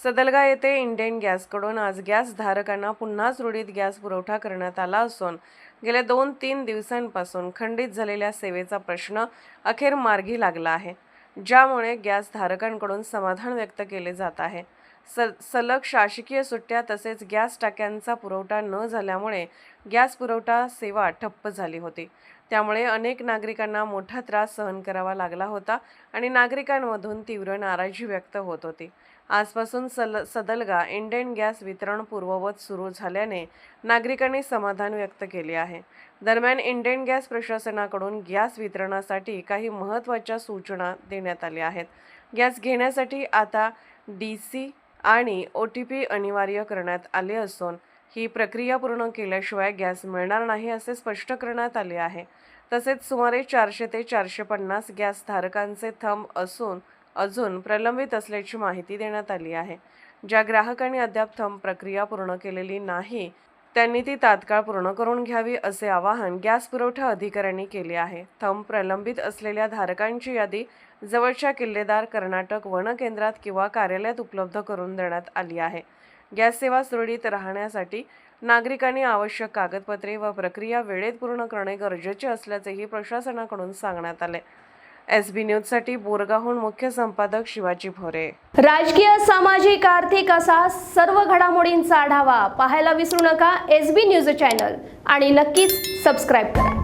सदलगा येथे इंडियन गॅसकडून आज गॅस धारकांना पुन्हा सुरळीत गॅस पुरवठा करण्यात आला असून गेल्या 2-3 दिवसांपासून खंडित झालेल्या सेवेचा प्रश्न अखेर मार्गी लागला आहे, ज्यामुळे गॅस धारकांकडून समाधान व्यक्त केले जात आहे। सलग शासकीय सुट्ट्या तसेच गॅस टाक्यांचा पुरवठा न झाल्यामुळे गॅस पुरवठा सेवा ठप्प झाली होती। त्यामुळे अनेक नागरिकांना मोठा त्रास सहन करावा लागला होता आणि नागरिकांमधून तीव्र नाराजी व्यक्त होत होती। आजपासून सदलगा इंडियन गॅस वितरण पूर्ववत सुरू झाल्याने नागरिकांनी समाधान व्यक्त केले आहे। दरम्यान इंडियन गॅस प्रशासनाकडून गॅस वितरणासाठी काही महत्त्वाच्या सूचना देण्यात आल्या आहेत। गॅस घेण्यासाठी आता DC आणि OTP अनिवार्य करण्यात आले असून ही प्रक्रिया पूर्ण केल्याशिवाय गॅस मिळणार नाही असे स्पष्ट करण्यात आले आहे। तसेच सुमारे 400 ते 450 गॅस धारकांचे थंब अजून प्रलंबित असल्याची माहिती देण्यात आली आहे। ज्या ग्राहकांनी अद्याप थंब प्रक्रिया पूर्ण केलेली नाही त्यांनी ती तात्काळ पूर्ण करून घ्यावी असे आवाहन गॅस पुरवठा अधिकाऱ्यांनी केले आहे। थंब प्रलंबित असलेल्या धारकांची यादी जवळच्या किल्लेदार कर्नाटक वन केंद्रात किंवा कार्यालयात उपलब्ध करून देण्यात आली आहे। गॅस सेवा सुरळीत राहण्यासाठी नागरिकांनी आवश्यक कागदपत्रे व प्रक्रिया वेळेत पूर्ण करणे गरजेचे असल्याचेही प्रशासनाकडून सांगण्यात आले। SB न्यूजसाठी बोरगावहून मुख्य संपादक शिवाजी भोरे। राजकीय, सामाजिक, आर्थिक असा सर्व घडामोडींचा आढावा पाहायला विसरू नका SB न्यूज चॅनल आणि नक्कीच सबस्क्राइब करा।